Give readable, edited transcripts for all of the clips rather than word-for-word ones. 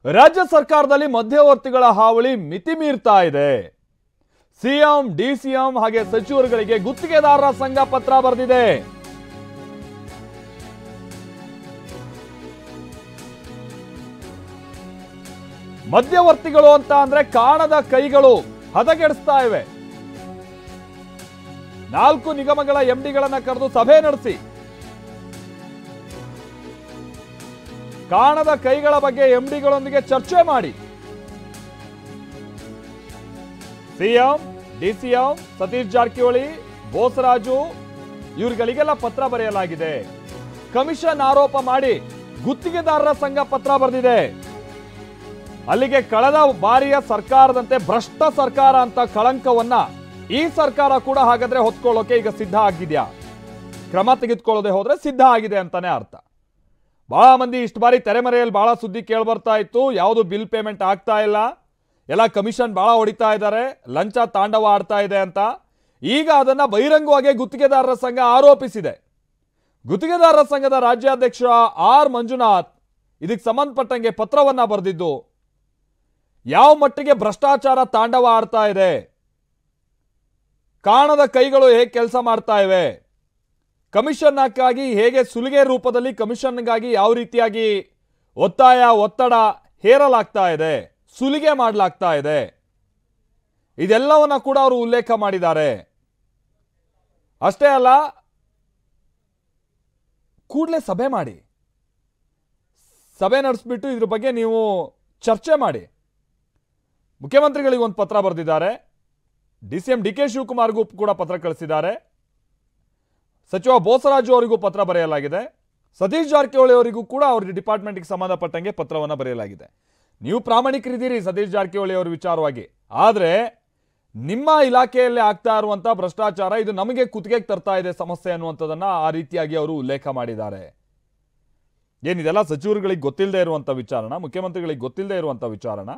ರಾಜ್ಯ ಸರ್ಕಾರದಲ್ಲಿ ಮಧ್ಯವರ್ತಿಗಳ ಹಾವಳಿ ಮಿತಿ ಮೀರ್ತಾ ಇದೆ. ಸಿಎಂ, ಡಿಸಿಎಂ ಹಾಗೆ ಸಚಿವರುಗಳಿಗೆ ಗುತ್ತಿಗೆದಾರರ ಸಂಘ ಪತ್ರ ಬರೆದಿದೆ. ಮಧ್ಯವರ್ತಿಗಳು ಅಂತ ಅಂದ್ರೆ ಕಾಣದ ಕೈಗಳು ಹದಗೆಡಿಸ್ತಾ ಇವೆ. 4 ನಿಗಮಗಳ ಎಂಡಿಗಳನ್ನ ಕರೆದು ಸಭೆ ನಡೆಸಿ ಕಾಣದ ಕೈಗಳ ಬಗ್ಗೆ ಎಂಡಿಗಳೊಂದಿಗೆ ಚರ್ಚೆ ಮಾಡಿ ಸಿಎಂ, ಡಿಸಿಎಂ, ಸತೀಶ್ ಜಾರಕಿಹೊಳಿ, ಬೋಸರಾಜು ಇವರುಗಳಿಗೆಲ್ಲ ಪತ್ರ ಬರೆಯಲಾಗಿದೆ. ಕಮಿಷನ್ ಆರೋಪ ಮಾಡಿ ಗುತ್ತಿಗೆದಾರರ ಸಂಘ ಪತ್ರ ಬರೆದಿದೆ. ಅಲ್ಲಿಗೆ ಕಳೆದ ಬಾರಿಯ ಸರ್ಕಾರದಂತೆ ಭ್ರಷ್ಟ ಸರ್ಕಾರ ಅಂತ ಕಳಂಕವನ್ನ ಈ ಸರ್ಕಾರ ಕೂಡ ಹಾಗಾದ್ರೆ ಹೊತ್ಕೊಳ್ಳೋಕೆ ಈಗ ಸಿದ್ಧ ಆಗಿದೆಯಾ? ಕ್ರಮ ತೆಗೆದುಕೊಳ್ಳದೆ ಹೋದ್ರೆ ಸಿದ್ಧ ಆಗಿದೆ ಅಂತಾನೆ ಅರ್ಥ. ಬಹಳ ಮಂದಿ ಇಷ್ಟು ಬಾರಿ ತೆರೆಮರೆಯಲ್ಲಿ ಬಹಳ ಸುದ್ದಿ ಕೇಳ್ಬರ್ತಾ ಇತ್ತು. ಯಾವುದು ಬಿಲ್ ಪೇಮೆಂಟ್ ಆಗ್ತಾ ಇಲ್ಲ, ಎಲ್ಲ ಕಮಿಷನ್ ಬಹಳ ಹೊಡಿತಾ ಇದ್ದಾರೆ, ಲಂಚ ತಾಂಡವ ಆಡ್ತಾ ಇದೆ ಅಂತ. ಈಗ ಅದನ್ನ ಬಹಿರಂಗವಾಗಿ ಗುತ್ತಿಗೆದಾರರ ಸಂಘ ಆರೋಪಿಸಿದೆ. ಗುತ್ತಿಗೆದಾರರ ಸಂಘದ ರಾಜ್ಯಾಧ್ಯಕ್ಷ ಆರ್ ಮಂಜುನಾಥ್ ಇದಕ್ಕೆ ಸಂಬಂಧಪಟ್ಟಂಗೆ ಪತ್ರವನ್ನ ಬರೆದಿದ್ದು, ಯಾವ ಮಟ್ಟಿಗೆ ಭ್ರಷ್ಟಾಚಾರ ತಾಂಡವ ಆಡ್ತಾ ಇದೆ, ಕಾಣದ ಕೈಗಳು ಹೇಗೆ ಕೆಲಸ ಮಾಡ್ತಾ ಇವೆ, ಕಮಿಷನ್ಗಾಗಿ ಹೇಗೆ ಸುಲಿಗೆ ರೂಪದಲ್ಲಿ ಕಮಿಷನ್ಗಾಗಿ ಯಾವ ರೀತಿಯಾಗಿ ಒತ್ತಾಯ ಒತ್ತಡ ಹೇರಲಾಗ್ತಾ ಇದೆ, ಸುಲಿಗೆ ಮಾಡಲಾಗ್ತಾ ಇದೆ, ಇದೆಲ್ಲವನ್ನ ಕೂಡ ಅವರು ಉಲ್ಲೇಖ ಮಾಡಿದ್ದಾರೆ. ಅಷ್ಟೇ ಅಲ್ಲ, ಕೂಡಲೇ ಸಭೆ ಮಾಡಿ, ಸಭೆ ನಡೆಸ್ಬಿಟ್ಟು ಇದ್ರ ಬಗ್ಗೆ ನೀವು ಚರ್ಚೆ ಮಾಡಿ. ಮುಖ್ಯಮಂತ್ರಿಗಳಿಗೆ ಒಂದು ಪತ್ರ ಬರೆದಿದ್ದಾರೆ. ಡಿಸಿಎಂ ಡಿಕೆ ಶಿವಕುಮಾರ್ಗೂ ಕೂಡ ಪತ್ರ ಕಳಿಸಿದ್ದಾರೆ. ಸಚಿವ ಬೋಸರಾಜು ಅವರಿಗೂ ಪತ್ರ ಬರೆಯಲಾಗಿದೆ. ಸತೀಶ್ ಜಾರಕಿಹೊಳಿ ಅವರಿಗೂ ಕೂಡ ಅವ್ರ ಡಿಪಾರ್ಟ್ಮೆಂಟ್ಗೆ ಸಂಬಂಧಪಟ್ಟಂಗೆ ಪತ್ರವನ್ನು ಬರೆಯಲಾಗಿದೆ. ನೀವು ಪ್ರಾಮಾಣಿಕರಿದ್ದೀರಿ ಸತೀಶ್ ಜಾರಕಿಹೊಳಿ ಅವರ ವಿಚಾರವಾಗಿ, ಆದರೆ ನಿಮ್ಮ ಇಲಾಖೆಯಲ್ಲಿ ಆಗ್ತಾ ಇರುವಂತ ಭ್ರಷ್ಟಾಚಾರ ಇದು ನಮಗೆ ಕುತ್ತಿಗೆಗೆ ತರ್ತಾ ಇದೆ ಸಮಸ್ಯೆ ಅನ್ನುವಂಥದ್ದನ್ನ ಆ ರೀತಿಯಾಗಿ ಅವರು ಉಲ್ಲೇಖ ಮಾಡಿದ್ದಾರೆ. ಏನಿದೆಲ್ಲ ಸಚಿವರುಗಳಿಗೆ ಗೊತ್ತಿಲ್ಲದೆ ಇರುವಂತ ವಿಚಾರಣ, ಮುಖ್ಯಮಂತ್ರಿಗಳಿಗೆ ಗೊತ್ತಿಲ್ಲದೆ ಇರುವಂತ ವಿಚಾರಣ.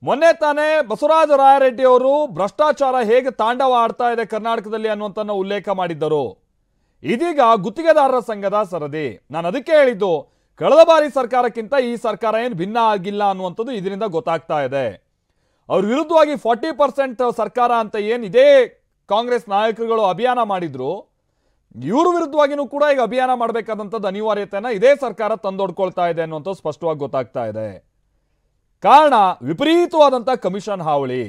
ಮೊನ್ನೆ ತಾನೇ ಬಸವರಾಜ ರಾಯರೆಡ್ಡಿ ಅವರು ಭ್ರಷ್ಟಾಚಾರ ಹೇಗೆ ತಾಂಡವ ಆಡ್ತಾ ಇದೆ ಕರ್ನಾಟಕದಲ್ಲಿ ಅನ್ನುವಂಥನ್ನ ಉಲ್ಲೇಖ ಮಾಡಿದ್ದರು. ಇದೀಗ ಗುತ್ತಿಗೆದಾರರ ಸಂಘದ ಸರದಿ. ನಾನು ಅದಕ್ಕೆ ಹೇಳಿದ್ದು, ಕಳೆದ ಬಾರಿ ಸರ್ಕಾರಕ್ಕಿಂತ ಈ ಸರ್ಕಾರ ಏನು ಭಿನ್ನ ಆಗಿಲ್ಲ ಅನ್ನುವಂಥದ್ದು ಇದರಿಂದ ಗೊತ್ತಾಗ್ತಾ ಇದೆ. ಅವ್ರ ವಿರುದ್ಧವಾಗಿ 40% ಸರ್ಕಾರ ಅಂತ ಏನು ಇದೇ ಕಾಂಗ್ರೆಸ್ ನಾಯಕರುಗಳು ಅಭಿಯಾನ ಮಾಡಿದ್ರು, ಇವ್ರ ವಿರುದ್ಧವಾಗಿನೂ ಕೂಡ ಈಗ ಅಭಿಯಾನ ಮಾಡಬೇಕಾದಂಥದ್ದು ಅನಿವಾರ್ಯತೆಯನ್ನ ಇದೇ ಸರ್ಕಾರ ತಂದೊಡ್ಕೊಳ್ತಾ ಇದೆ ಅನ್ನುವಂಥದ್ದು ಸ್ಪಷ್ಟವಾಗಿ ಗೊತ್ತಾಗ್ತಾ ಇದೆ. ಕಾರಣ ವಿಪರೀತವಾದಂಥ ಕಮಿಷನ್ ಹಾವಳಿ.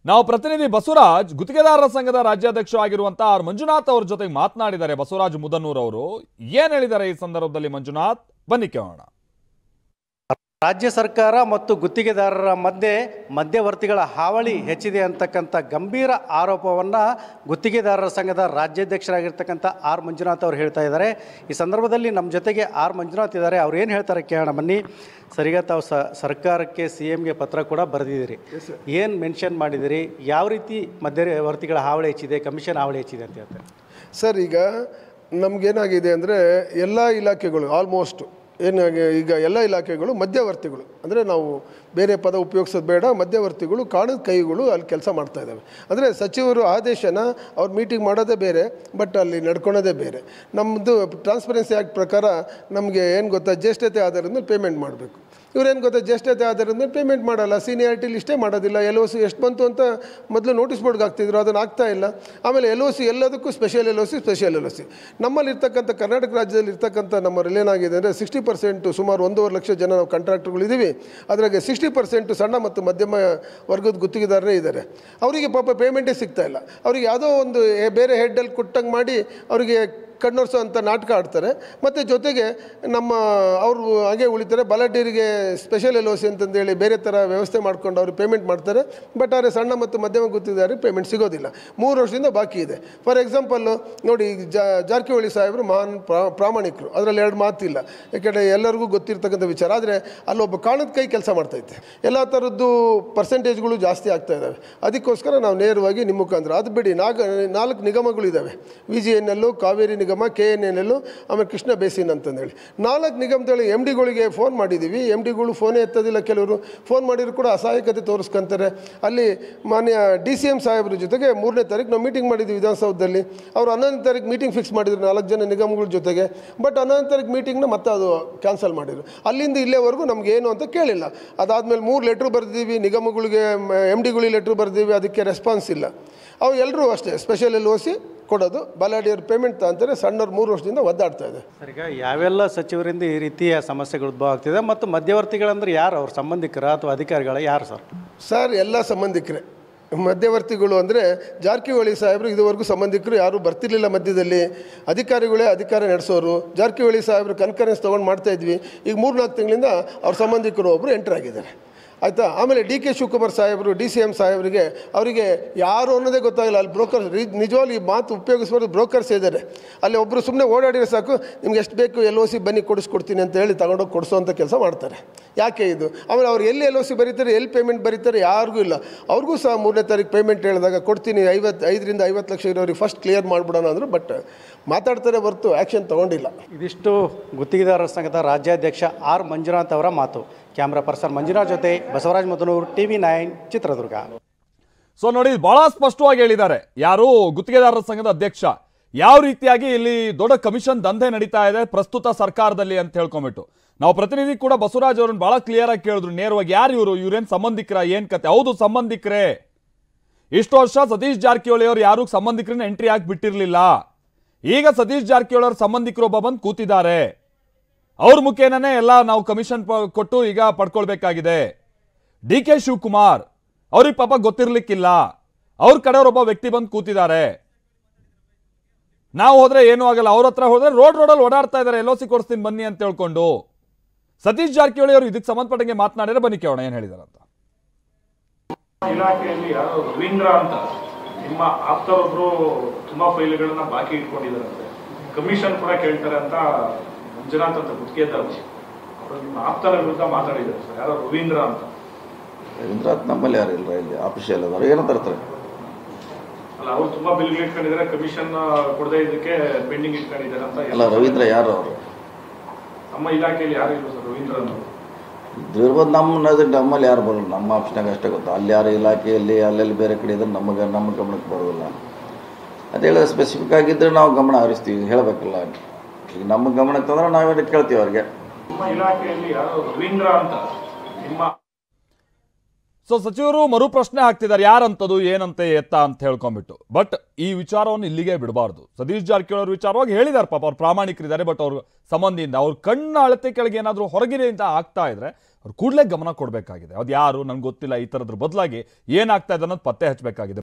ನಾವು ಪ್ರತಿನಿಧಿ ಬಸವರಾಜ್ ಗುತ್ತಿಗೆದಾರರ ಸಂಘದ ರಾಜ್ಯಾಧ್ಯಕ್ಷ ಆಗಿರುವಂತಹ ಆರ್ ಮಂಜುನಾಥ್ ಅವ್ರ ಜೊತೆಗೆ ಮಾತನಾಡಿದ್ದಾರೆ. ಬಸವರಾಜ್ ಮುದನೂರ್ ಅವರು ಏನ್ ಹೇಳಿದ್ದಾರೆ ಈ ಸಂದರ್ಭದಲ್ಲಿ ಮಂಜುನಾಥ್, ಬನ್ನಿ ಕೇಳೋಣ. ರಾಜ್ಯ ಸರ್ಕಾರ ಮತ್ತು ಗುತ್ತಿಗೆದಾರರ ಮಧ್ಯವರ್ತಿಗಳ ಹಾವಳಿ ಹೆಚ್ಚಿದೆ ಅಂತಕ್ಕಂಥ ಗಂಭೀರ ಆರೋಪವನ್ನು ಗುತ್ತಿಗೆದಾರರ ಸಂಘದ ರಾಜ್ಯಾಧ್ಯಕ್ಷರಾಗಿರ್ತಕ್ಕಂಥ ಆರ್ ಮಂಜುನಾಥ್ ಅವರು ಹೇಳ್ತಾ ಇದ್ದಾರೆ. ಈ ಸಂದರ್ಭದಲ್ಲಿ ನಮ್ಮ ಜೊತೆಗೆ ಆರ್ ಮಂಜುನಾಥ್ ಇದ್ದಾರೆ. ಅವ್ರು ಏನು ಹೇಳ್ತಾರೆ ಕೇಳೋಣ ಬನ್ನಿ. ಸರಿಗ ತಾವು ಸರ್ಕಾರಕ್ಕೆ CMಗೆ ಪತ್ರ ಕೂಡ ಬರೆದಿದ್ದೀರಿ, ಏನು ಮೆನ್ಷನ್ ಮಾಡಿದಿರಿ, ಯಾವ ರೀತಿ ಮಧ್ಯವರ್ತಿಗಳ ಹಾವಳಿ ಹೆಚ್ಚಿದೆ, ಕಮಿಷನ್ ಹಾವಳಿ ಹೆಚ್ಚಿದೆ ಅಂತ ಹೇಳ್ತಾರೆ ಸರ್? ಈಗ ನಮಗೇನಾಗಿದೆ ಅಂದರೆ ಎಲ್ಲ ಇಲಾಖೆಗಳು ಆಲ್ಮೋಸ್ಟ್ ಈಗ ಎಲ್ಲ ಇಲಾಖೆಗಳು ಮಧ್ಯವರ್ತಿಗಳು ಅಂದರೆ ನಾವು ಬೇರೆ ಪದ ಉಪಯೋಗಿಸೋದು ಬೇಡ, ಮಧ್ಯವರ್ತಿಗಳು ಕಾಣದ ಕೈಗಳು ಅಲ್ಲಿ ಕೆಲಸ ಮಾಡ್ತಾ ಇದ್ದಾವೆ. ಅಂದರೆ ಸಚಿವರು ಆದೇಶನ ಅವ್ರು ಮೀಟಿಂಗ್ ಮಾಡೋದೇ ಬೇರೆ, ಬಟ್ ಅಲ್ಲಿ ನಡ್ಕೊಳೋದೇ ಬೇರೆ. ನಮ್ಮದು ಟ್ರಾನ್ಸ್ಪರೆನ್ಸಿ ಆ್ಯಕ್ಟ್ ಪ್ರಕಾರ ನಮಗೆ ಏನು ಗೊತ್ತಾ, ಜ್ಯೇಷ್ಠತೆ ಆಧಾರದ ಮೇಲೆ ಪೇಮೆಂಟ್ ಮಾಡಬೇಕು. ಇವ್ರೇನು ಗೊತ್ತಾ, ಜ್ಯೇಷ್ಠತೆ ಆಧಾರದ ಮೇಲೆ ಪೇಮೆಂಟ್ ಮಾಡಲ್ಲ, ಸೀನಿಯಾರಿಟಿ ಲಿಸ್ಟೇ ಮಾಡೋದಿಲ್ಲ. LOC ಎಷ್ಟು ಬಂತು ಅಂತ ಮೊದಲು ನೋಟಿಸ್ ಬೋರ್ಡ್ಗೆ ಹಾಕ್ತಿದ್ರು, ಅದನ್ನು ಆಗ್ತಾ ಇಲ್ಲ. ಆಮೇಲೆ LOC ಎಲ್ಲದಕ್ಕೂ ಸ್ಪೆಷಲ್ LOC. ನಮ್ಮಲ್ಲಿ ಇರ್ತಕ್ಕಂಥ ಕರ್ನಾಟಕ ರಾಜ್ಯದಲ್ಲಿ ಇರ್ತಕ್ಕಂಥ ನಮ್ಮಲ್ಲಿ ಏನಾಗಿದೆ ಅಂದರೆ 60% ಸುಮಾರು 1.5 ಲಕ್ಷ ಜನ ನಾವು ಕಾಂಟ್ರಾಕ್ಟರ್ಗಳಿದ್ದೀವಿ. ಅದ್ರಾಗೆ 60% ಸಣ್ಣ ಮತ್ತು ಮಧ್ಯಮ ವರ್ಗದ ಗುತ್ತಿಗೆದಾರರೇ ಇದ್ದಾರೆ. ಅವರಿಗೆ ಪಾಪ ಪೇಮೆಂಟೇ ಸಿಗ್ತಾ ಇಲ್ಲ. ಅವ್ರಿಗೆ ಯಾವುದೋ ಒಂದು ಬೇರೆ ಹೆಡ್ಡಲ್ಲಿ ಕೊಟ್ಟಂಗೆ ಮಾಡಿ ಅವರಿಗೆ ಕಣ್ಣೊರ್ಸೋ ಅಂತ ನಾಟಕ ಆಡ್ತಾರೆ. ಮತ್ತು ಜೊತೆಗೆ ಅವರು ಹಾಗೆ ಉಳಿತಾರೆ. ಬಲಾಢ್ಯರಿಗೆ ಸ್ಪೆಷಲ್ LOC ಅಂತಂದೇಳಿ ಬೇರೆ ಥರ ವ್ಯವಸ್ಥೆ ಮಾಡ್ಕೊಂಡು ಅವ್ರಿಗೆ ಪೇಮೆಂಟ್ ಮಾಡ್ತಾರೆ. ಬಟ್ ಆದರೆ ಸಣ್ಣ ಮತ್ತು ಮಧ್ಯಮ ಗುತ್ತಿಗೆದಾರರಿಗೆ ಪೇಮೆಂಟ್ ಸಿಗೋದಿಲ್ಲ. 3 ವರ್ಷದಿಂದ ಬಾಕಿ ಇದೆ. ಫಾರ್ ಎಕ್ಸಾಂಪಲ್ಲು ನೋಡಿ, ಜಾರಕಿಹೊಳಿ ಸಾಹೇಬರು ಮಹಾನ್ ಪ್ರಾಮಾಣಿಕರು, ಅದರಲ್ಲಿ 2 ಮಾತಿಲ್ಲ. ಯಾಕೆಂದರೆ ಎಲ್ಲರಿಗೂ ಗೊತ್ತಿರ್ತಕ್ಕಂಥ ವಿಚಾರ. ಆದರೆ ಅಲ್ಲೊಬ್ಬ ಕಾಣದ ಕೈ ಕೆಲಸ ಮಾಡ್ತೈತೆ. ಎಲ್ಲ ಥರದ್ದು ಪರ್ಸೆಂಟೇಜ್ಗಳು ಜಾಸ್ತಿ ಆಗ್ತಾ ಇದ್ದಾವೆ. ಅದಕ್ಕೋಸ್ಕರ ನಾವು ನೇರವಾಗಿ ನಿಮ್ಮ ಮುಖಾಂತರ ಅದು ಬಿಡಿ, 4 ನಿಗಮಗಳಿದ್ದಾವೆ. VGNL, ಕಾವೇರಿ ನಿಗಮ, KNNL, ಆಮೇಲೆ ಕೃಷ್ಣ ಬೇಸಿನ್ ಅಂತಂದೇಳಿ 4 ನಿಗಮದಲ್ಲಿ MDಗಳಿಗೆ ಫೋನ್ ಮಾಡಿದ್ದೀವಿ. MDಗಳು ಫೋನೇ ಎತ್ತೋದಿಲ್ಲ. ಕೆಲವರು ಫೋನ್ ಮಾಡಿದ್ರು ಕೂಡ ಅಸಹಾಯಕತೆ ತೋರಿಸ್ಕೊಂತಾರೆ. ಅಲ್ಲಿ ಮಾನ್ಯ DCM ಸಾಹೇಬ್ರ ಜೊತೆಗೆ 3ನೇ ತಾರೀಕು ನಾವು ಮೀಟಿಂಗ್ ಮಾಡಿದ್ವಿ ವಿಧಾನಸೌಧದಲ್ಲಿ. ಅವರು 11ನೇ ತಾರೀಕು ಮೀಟಿಂಗ್ ಫಿಕ್ಸ್ ಮಾಡಿದ್ರು 4 ಜನ ನಿಗಮಗಳ ಜೊತೆಗೆ. ಬಟ್ 11ನೇ ತಾರೀಕು ಮೀಟಿಂಗ್ನ ಮತ್ತೆ ಅದು ಕ್ಯಾನ್ಸಲ್ ಮಾಡಿದ್ರು. ಅಲ್ಲಿಂದ ಇಲ್ಲೇವರೆಗೂ ನಮ್ಗೆ ಏನು ಅಂತ ಕೇಳಿಲ್ಲ. ಅದಾದಮೇಲೆ 3 ಲೆಟ್ರ್ ಬರೆದಿದ್ದೀವಿ ನಿಗಮಗಳಿಗೆ, MDಗಳಿಗೆ ಲೆಟ್ರ್ ಬರೆದಿದ್ದೀವಿ. ಅದಕ್ಕೆ ರೆಸ್ಪಾನ್ಸ್ ಇಲ್ಲ. ಅವು ಎಲ್ಲರೂ ಅಷ್ಟೇ ಸ್ಪೆಷಲ್ LOC ಕೊಡೋದು, ಬಲಾಢ್ಯರು ಪೇಮೆಂಟ್ ಅಂತಾರೆ. ಸಣ್ಣವ್ರು 3 ವರ್ಷದಿಂದ ಒದ್ದಾಡ್ತಾ ಇದೆ. ಸರ್, ಈಗ ಯಾವೆಲ್ಲ ಸಚಿವರಿಂದ ಈ ರೀತಿಯ ಸಮಸ್ಯೆಗಳು ಉದ್ಭವ ಆಗ್ತಿದೆ ಮತ್ತು ಮಧ್ಯವರ್ತಿಗಳಂದ್ರೆ ಯಾರು? ಅವ್ರ ಸಂಬಂಧಿಕರ ಅಥವಾ ಅಧಿಕಾರಿಗಳ ಯಾರು ಸರ್? ಸರ್, ಎಲ್ಲ ಸಂಬಂಧಿಕರೇ. ಮಧ್ಯವರ್ತಿಗಳು ಅಂದರೆ ಜಾರಕಿಹೊಳಿ ಸಾಹೇಬರು ಇದುವರೆಗೂ ಸಂಬಂಧಿಕರು ಯಾರೂ ಬರ್ತಿರ್ಲಿಲ್ಲ. ಮಧ್ಯದಲ್ಲಿ ಅಧಿಕಾರಿಗಳೇ ಅಧಿಕಾರ ನಡೆಸೋರು. ಜಾರಕಿಹೊಳಿ ಸಾಹೇಬರು ಕನ್ಫರೆನ್ಸ್ ತೊಗೊಂಡು ಮಾಡ್ತಾಯಿದ್ವಿ. ಈಗ 3-4 ತಿಂಗಳಿಂದ ಅವ್ರ ಸಂಬಂಧಿಕರು ಒಬ್ಬರು ಎಂಟರ್ ಆಗಿದ್ದಾರೆ. ಆಯಿತಾ. ಆಮೇಲೆ DK ಶಿವಕುಮಾರ್ ಸಾಹೇಬರು, DCM ಸಾಹೇಬರಿಗೆ ಅವರಿಗೆ ಯಾರು ಅನ್ನೋದೇ ಗೊತ್ತಾಗಿಲ್ಲ. ಅಲ್ಲಿ ಬ್ರೋಕರ್ಸ್ ನಿಜವಾಗ್ಲೂ ಈ ಮಾತು ಉಪಯೋಗಿಸ್ಬಾರ್ದು. ಬ್ರೋಕರ್ಸ್ ಇದ್ದಾರೆ ಅಲ್ಲಿ. ಒಬ್ಬರು ಸುಮ್ಮನೆ ಓಡಾಡಿದ್ರೆ ಸಾಕು, ನಿಮ್ಗೆ ಎಷ್ಟು ಬೇಕು LOC ಬನ್ನಿ ಕೊಡಿಸ್ಕೊಡ್ತೀನಿ ಅಂತ ಹೇಳಿ ತಗೊಂಡೋಗಿ ಕೊಡಿಸೋವಂಥ ಕೆಲಸ ಮಾಡ್ತಾರೆ. ಯಾಕೆ ಇದು? ಆಮೇಲೆ ಅವ್ರು ಎಲ್ಲಿ LOC ಬರೀತಾರೆ, ಎಲ್ಲಿ ಪೇಮೆಂಟ್ ಬರೀತಾರೆ ಯಾರಿಗೂ ಇಲ್ಲ. ಅವ್ರಿಗೂ ಸಹ 3ನೇ ತಾರೀಕು ಪೇಮೆಂಟ್ ಹೇಳಿದಾಗ ಕೊಡ್ತೀನಿ 5ರಿಂದ 50 ಲಕ್ಷ ಇರೋರಿಗೆ ಫಸ್ಟ್ ಕ್ಲಿಯರ್ ಮಾಡಿಬಿಡೋಣ ಅಂದರು. ಬಟ್ ಮಾತಾಡ್ತಾರೆ ಹೊರತು ಆ್ಯಕ್ಷನ್ ತೊಗೊಂಡಿಲ್ಲ. ಇದಿಷ್ಟು ಗುತ್ತಿಗೆದಾರರ ಸಂಘದ ರಾಜ್ಯಾಧ್ಯಕ್ಷ R ಮಂಜುನಾಥ್ ಅವರ ಮಾತು. ಕ್ಯಾಮ್ರಾ ಪರ್ಸನ್ ಮಂಜುನಾಥ್ ಜೊತೆ ಬಸವರಾಜ್ ಮಧುನೂರು, TV9 ಚಿತ್ರದುರ್ಗ. ಸೊ ನೋಡಿ, ಬಹಳ ಸ್ಪಷ್ಟವಾಗಿ ಹೇಳಿದ್ದಾರೆ ಯಾರು ಗುತ್ತಿಗೆದಾರರ ಸಂಘದ ಅಧ್ಯಕ್ಷ, ಯಾವ ರೀತಿಯಾಗಿ ಇಲ್ಲಿ ದೊಡ್ಡ ಕಮಿಷನ್ ದಂಧೆ ನಡೀತಾ ಇದೆ ಪ್ರಸ್ತುತ ಸರ್ಕಾರದಲ್ಲಿ ಅಂತ ಹೇಳ್ಕೊಂಬಿಟ್ಟು. ನಾವು ಪ್ರತಿನಿಧಿ ಕೂಡ ಬಸವರಾಜ್ ಅವ್ರನ್ನ ಬಹಳ ಕ್ಲಿಯರ್ ಆಗಿ ಕೇಳಿದ್ರು ನೇರವಾಗಿ, ಯಾರು ಇವ್ರೇನ್ ಸಂಬಂಧಿಕರ, ಏನ್ ಕತೆ? ಹೌದು, ಸಂಬಂಧಿಕರೇ. ಇಷ್ಟು ವರ್ಷ ಸತೀಶ್ ಜಾರಕಿಹೊಳಿ ಅವರು ಯಾರು ಸಂಬಂಧಿಕರನ್ನ ಎಂಟ್ರಿ ಆಗಿ ಬಿಟ್ಟಿರ್ಲಿಲ್ಲ. ಈಗ ಸತೀಶ್ ಜಾರಕಿಹೊಳಿ ಅವ್ರ ಸಂಬಂಧಿಕರು ಒಬ್ಬ ಬಂದು ಕೂತಿದ್ದಾರೆ. ಅವ್ರ ಮುಖೇನೇ ಎಲ್ಲ ನಾವು ಕಮಿಷನ್ ಕೊಟ್ಟು ಈಗ ಪಡ್ಕೊಳ್ಬೇಕಾಗಿದೆ. DK ಶಿವಕುಮಾರ್ ಅವ್ರಿಗೆ ಪಾಪ ಗೊತ್ತಿರ್ಲಿಕ್ಕಿಲ್ಲ. ಅವ್ರ ಕಡೆಯವ್ರೊಬ್ಬ ವ್ಯಕ್ತಿ ಬಂದು ಕೂತಿದ್ದಾರೆ. ನಾವು ಹೋದ್ರೆ ಏನೂ ಆಗಲ್ಲ. ಅವ್ರ ಹತ್ರ ಹೋದ್ರೆ ರೋಡಲ್ಲಿ ಓಡಾಡ್ತಾ ಇದ್ದಾರೆ, LOC ಕೊಡಿಸ್ತೀನಿ ಬನ್ನಿ ಅಂತ ಹೇಳ್ಕೊಂಡು. ಸತೀಶ್ ಜಾರಕಿಹೊಳಿ ಅವರು ಇದಕ್ಕೆ ಸಂಬಂಧಪಟ್ಟಂಗೆ ಮಾತನಾಡಿದ್ರೆ ಬನ್ನಿ ಕೇಳೋಣ ಏನ್ ಹೇಳಿದಾರೆ ಅಂತ. ಇಲಾಖೆಯಲ್ಲಿ ಯಾರೋ ರವೀಂದ್ರ ಅಂತ ನಿಮ್ಮ ಆಪ್ತರೊಬ್ರು ತುಂಬಾ ಫೈಲ್ಗಳನ್ನ ಬಾಕಿ ಇಟ್ಕೊಂಡಿದ್ದಾರಂತೆ, ಕಮಿಷನ್ ಕೂಡ ಕೇಳ್ತಾರೆ ಅಂತ ಮಂಜುನಾಥ್ ಅಂತ ಗುತ್ತಿಗೆದಾರರು ಅವರು ನಿಮ್ಮ ಆಪ್ತರ ವಿರುದ್ಧ ಮಾತಾಡಿದ್ದಾರೆ ಸರ್. ಯಾರೋ ರವೀಂದ್ರ ಅಂತ. ರವೀಂದ್ರ ನಮ್ಮಲ್ಲಿ ಯಾರು ಇಲ್ಲ, ಇಲ್ಲಿ ಆಫೀಷಿಯಲ್ ಅದಾರೆ. ಏನು ತರ್ತಾರೆ? ಅಲ್ಲ, ಅವ್ರು ತುಂಬಾ ಬಿಲ್ಗಳು ಇಟ್ಕೊಂಡಿದ್ದಾರೆ, ಕಮಿಷನ್ ಕೊಡದೇ ಇದಕ್ಕೆ ಪೆಂಡಿಂಗ್ ಇಟ್ಕೊಂಡಿದ್ದಾರೆ ಅಂತ. ಅಲ್ಲ, ರವೀಂದ್ರ ಯಾರು ಅವರು? ನಮ್ಮ ಇಲಾಖೆಯಲ್ಲಿ ಯಾರು ಇಲ್ಲ ಸರ್ ರವೀಂದ್ರ ಅನ್ನೋರು. ಇರ್ಬೋದು. ನಮ್ಮಲ್ಲಿ ಯಾರು ಬರೋಲ್ಲ, ನಮ್ಮ ಆಫೀಸ್ನಾಗ ಅಷ್ಟೇ ಗೊತ್ತು. ಅಲ್ಲಿ ಯಾರು ಇಲಾಖೆಯಲ್ಲಿ ಅಲ್ಲೆಲ್ಲಿ ಬೇರೆ ಕಡೆ ಇದ್ರೆ ನಮ್ಮ ಗಮನಕ್ಕೆ ಬರೋದಿಲ್ಲ. ಅದು ಹೇಳಿದ್ರೆ ಸ್ಪೆಸಿಫಿಕ್ ಆಗಿದ್ದರೆ ನಾವು ಗಮನ ಹರಿಸ್ತೀವಿ, ಹೇಳಬೇಕಲ್ಲ. ಈಗ ನಮ್ಮ ಗಮನಕ್ಕೆ ತಂದ್ರೆ ನಾವೇನು ಕೇಳ್ತೀವಿ ಅವ್ರಿಗೆ. ನಮ್ಮ ಇಲಾಖೆಯಲ್ಲಿ ಯಾರೋ ರವೀಂದ್ರ ಅಂತ ನಿಮ್ಮ. ಸೊ ಸಚಿವರು ಮರು ಪ್ರಶ್ನೆ ಹಾಕ್ತಿದ್ದಾರೆ, ಯಾರಂತದು ಏನಂತೆ ಎತ್ತ ಅಂತ ಹೇಳ್ಕೊಂಡ್ಬಿಟ್ಟು. ಬಟ್ ಈ ವಿಚಾರವನ್ನು ಇಲ್ಲಿಗೆ ಬಿಡಬಾರ್ದು. ಸತೀಶ್ ಜಾರಕಿಹೊಳಿ ಅವ್ರ ವಿಚಾರವಾಗಿ ಹೇಳಿದಾರೆ, ಪಾಪ ಅವ್ರು ಪ್ರಾಮಾಣಿಕರಿದ್ದಾರೆ. ಬಟ್ ಅವ್ರ ಸಂಬಂಧಿಯಿಂದ ಅವ್ರ ಕಣ್ಣ ಅಳತೆ ಕೆಳಗೆ ಏನಾದರೂ ಹೊರಗಿರೆ ಅಂತ ಆಗ್ತಾ ಇದ್ರೆ ಅವ್ರು ಕೂಡಲೇ ಗಮನ ಕೊಡಬೇಕಾಗಿದೆ. ಅದು ಯಾರು ನನ್ಗೆ ಗೊತ್ತಿಲ್ಲ, ಈ ಥರದ್ರ ಬದಲಾಗಿ ಏನಾಗ್ತಾ ಇದೆ ಅನ್ನೋದು ಪತ್ತೆ ಹಚ್ಚಬೇಕಾಗಿದೆ.